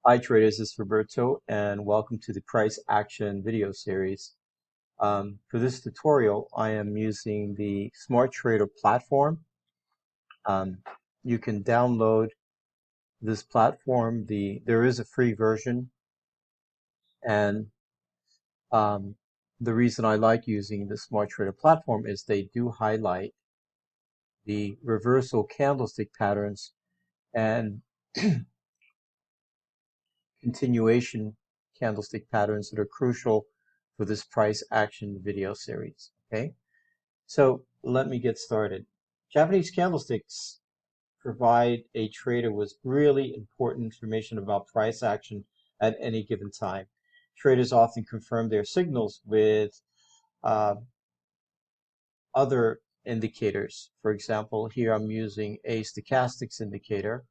Hi traders, this is Roberto and welcome to the price action video series. For this tutorial, I am using the Smart Trader platform. Um, you can download this platform. There is a free version, and um, the reason I like using the Smart Trader platform is they do highlight the reversal candlestick patterns and continuation candlestick patterns that are crucial for this price action video series. Okay, so let me get started. Japanese candlesticks provide a trader with really important information about price action at any given time. Traders often confirm their signals with uh, other indicators. For example, here I'm using a stochastics indicator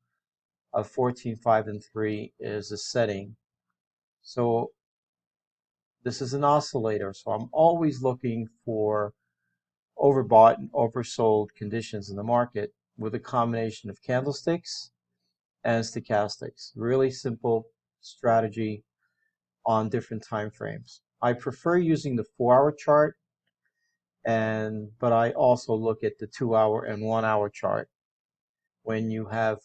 of 14, 5, and 3 is a setting. So this is an oscillator, so I'm always looking for overbought and oversold conditions in the market with a combination of candlesticks and stochastics. Really simple strategy on different time frames. I prefer using the 4-hour chart, but I also look at the 2-hour and 1-hour chart. When you have,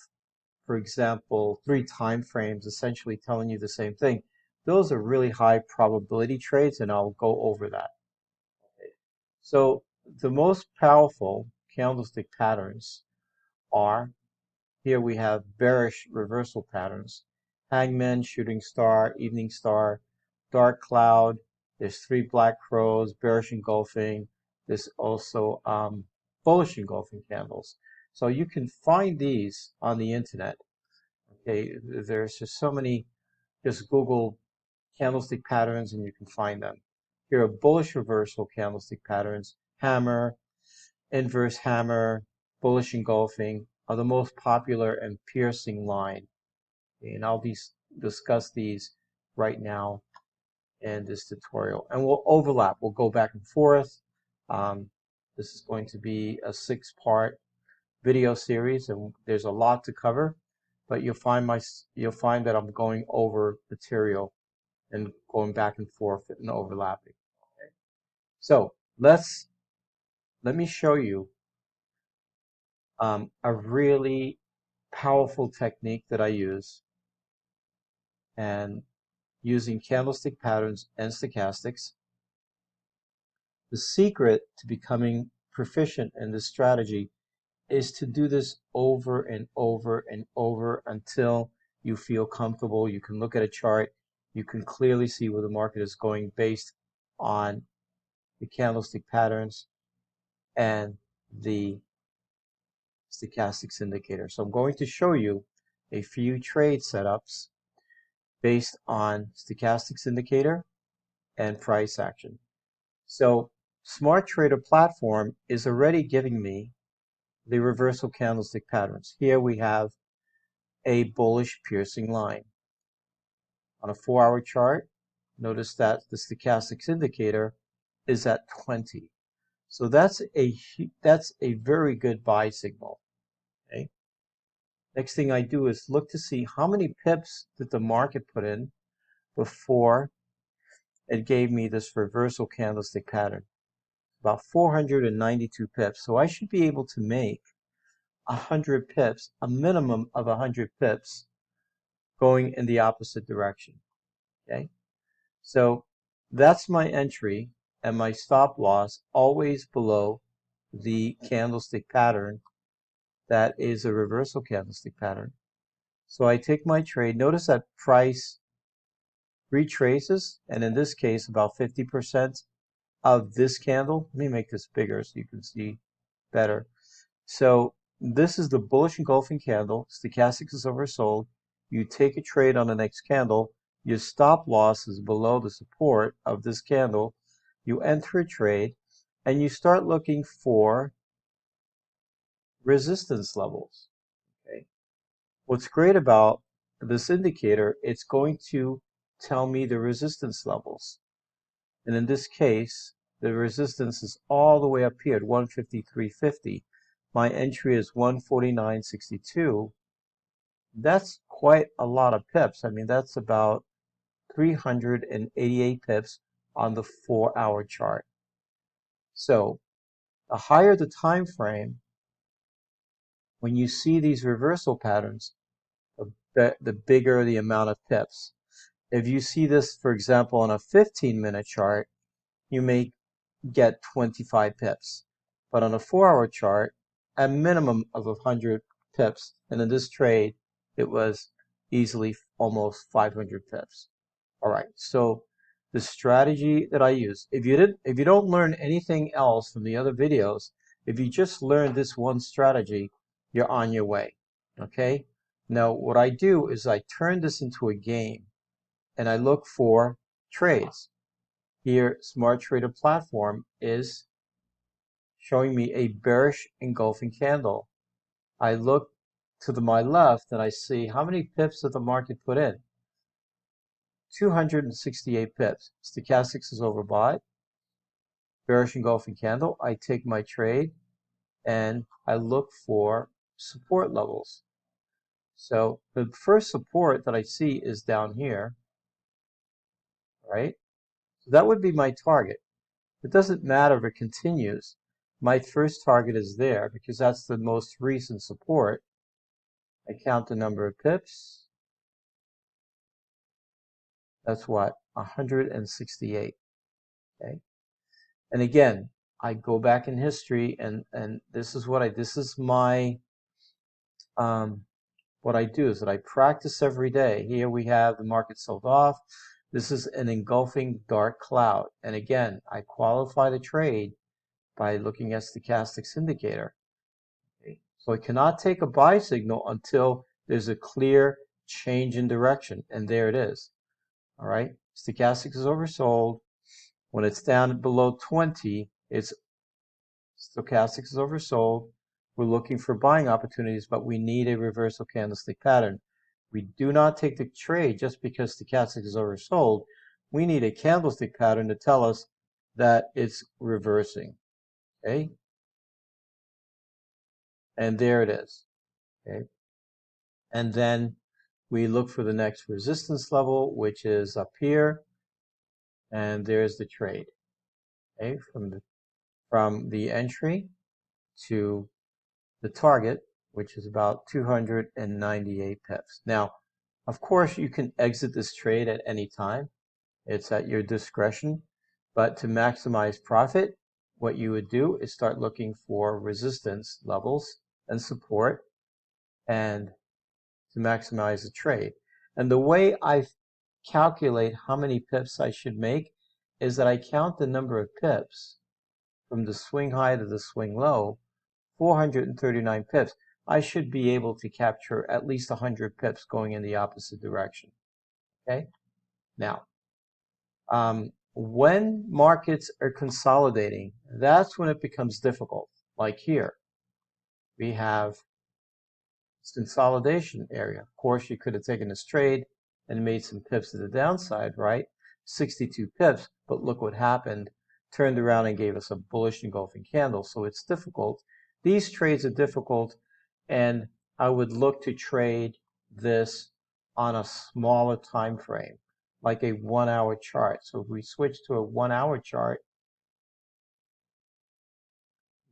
for example, 3 time frames essentially telling you the same thing, those are really high probability trades, and I'll go over that. So the most powerful candlestick patterns are, here we have bearish reversal patterns: hangman, shooting star, evening star, dark cloud. There's 3 black crows, bearish engulfing. There's also bullish engulfing candles. So you can find these on the internet. Okay, there's just so many. Just Google candlestick patterns and you can find them. Here are bullish reversal candlestick patterns: hammer, inverse hammer, bullish engulfing are the most popular and piercing line. And I'll discuss these right now in this tutorial. And we'll overlap. We'll go back and forth. This is going to be a 6-part video series, and there's a lot to cover. But you'll find that I'm going over material and going back and forth and overlapping. Okay. So let me show you a really powerful technique that I use, and using candlestick patterns and stochastics. The secret to becoming proficient in this strategy is to do this over and over and over until you feel comfortable. You can look at a chart, you can clearly see where the market is going based on the candlestick patterns and the stochastics indicator. So I'm going to show you a few trade setups based on stochastics indicator and price action. So Smart Trader platform is already giving me the reversal candlestick patterns. Here we have a bullish piercing line. On a 4-hour chart, notice that the stochastics indicator is at 20. So that's a very good buy signal. Okay. Next thing I do is look to see how many pips did the market put in before it gave me this reversal candlestick pattern. About 492 pips. So I should be able to make 100 pips, a minimum of 100 pips, going in the opposite direction. Okay, so that's my entry, and my stop loss always below the candlestick pattern that is a reversal candlestick pattern. So I take my trade. Notice that price retraces, and in this case about 50% of this candle. Let me make this bigger so you can see better. So this is the bullish engulfing candle. Stochastics is oversold. You take a trade on the next candle. Your stop loss is below the support of this candle. You enter a trade and you start looking for resistance levels. Okay. What's great about this indicator, it's going to tell me the resistance levels. And in this case, the resistance is all the way up here at 153.50. My entry is 149.62. That's quite a lot of pips. I mean, that's about 388 pips on the 4-hour chart. So the higher the time frame, when you see these reversal patterns, the bigger the amount of pips. If you see this, for example, on a 15-minute chart, you may get 25 pips. But on a 4-hour chart, a minimum of 100 pips. And in this trade, it was easily almost 500 pips. All right, so the strategy that I use, if you don't learn anything else from the other videos, if you just learn this one strategy, you're on your way. Okay? Now, what I do is I turn this into a game and I look for trades. Here, Smart Trader Platform is showing me a bearish engulfing candle. I look to my left and I see how many pips did the market put in? 268 pips. Stochastics is overbought. Bearish engulfing candle. I take my trade and I look for support levels. So the first support that I see is down here, right? So that would be my target. It doesn't matter if it continues. My first target is there because that's the most recent support. I count the number of pips. That's what? 168. Okay. And again, I go back in history and this is what what I do is that I practice every day. Here we have the market sold off. This is an engulfing dark cloud. And again, I qualify the trade by looking at stochastics indicator. Okay. So I cannot take a buy signal until there's a clear change in direction. And there it is. All right. Stochastics is oversold. When it's down below 20, stochastics is oversold. We're looking for buying opportunities, but we need a reversal candlestick pattern. We do not take the trade just because stochastics is oversold. We need a candlestick pattern to tell us that it's reversing. Okay? And there it is. Okay? And then we look for the next resistance level, which is up here. And there's the trade. Okay? From the entry to the target, which is about 298 pips. Now, of course, you can exit this trade at any time. It's at your discretion. But to maximize profit, what you would do is start looking for resistance levels and support and to maximize the trade. And the way I calculate how many pips I should make is that I count the number of pips from the swing high to the swing low, 439 pips. I should be able to capture at least 100 pips going in the opposite direction. Okay? Now, when markets are consolidating, that's when it becomes difficult. Like here, we have this consolidation area. Of course, you could have taken this trade and made some pips to the downside, right? 62 pips, but look what happened. Turned around and gave us a bullish engulfing candle. So it's difficult. These trades are difficult, and I would look to trade this on a smaller time frame, like a 1-hour chart. So if we switch to a 1-hour chart,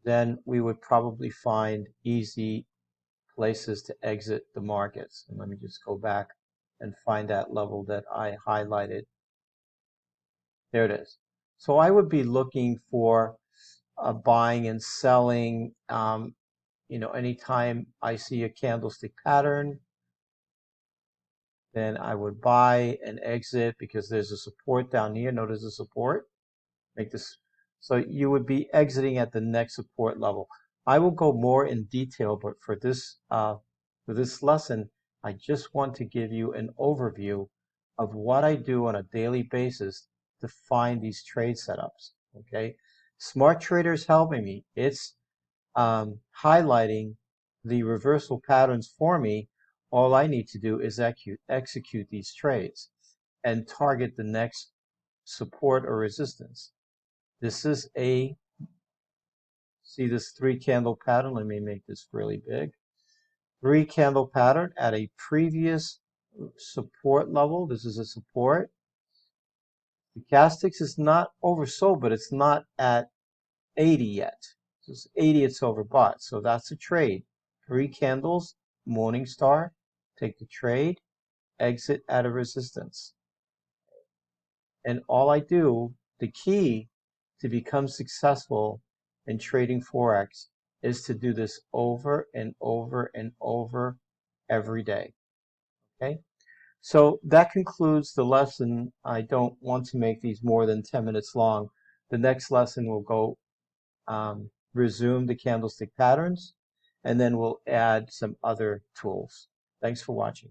then we would probably find easy places to exit the markets. And let me just go back and find that level that I highlighted. There it is. So I would be looking for buying and selling. Anytime I see a candlestick pattern, then I would buy and exit because there's a support down here. Notice the support. Make this. So you would be exiting at the next support level. I will go more in detail, but for this lesson, I just want to give you an overview of what I do on a daily basis to find these trade setups. Okay, Smart Trader is helping me. It's highlighting the reversal patterns for me. All I need to do is execute these trades and target the next support or resistance. This is see this 3-candle pattern. Let me make this really big. 3-candle pattern at a previous support level. This is a support. Stochastics is not oversold, but it's not at 80 yet. So it's 80, it's overbought. So that's a trade. 3 candles, morning star, take the trade, exit at a resistance. And all I do, the key to become successful in trading Forex is to do this over and over and over every day. Okay? So that concludes the lesson. I don't want to make these more than 10 minutes long. The next lesson will go resume the candlestick patterns, and then we'll add some other tools. Thanks for watching.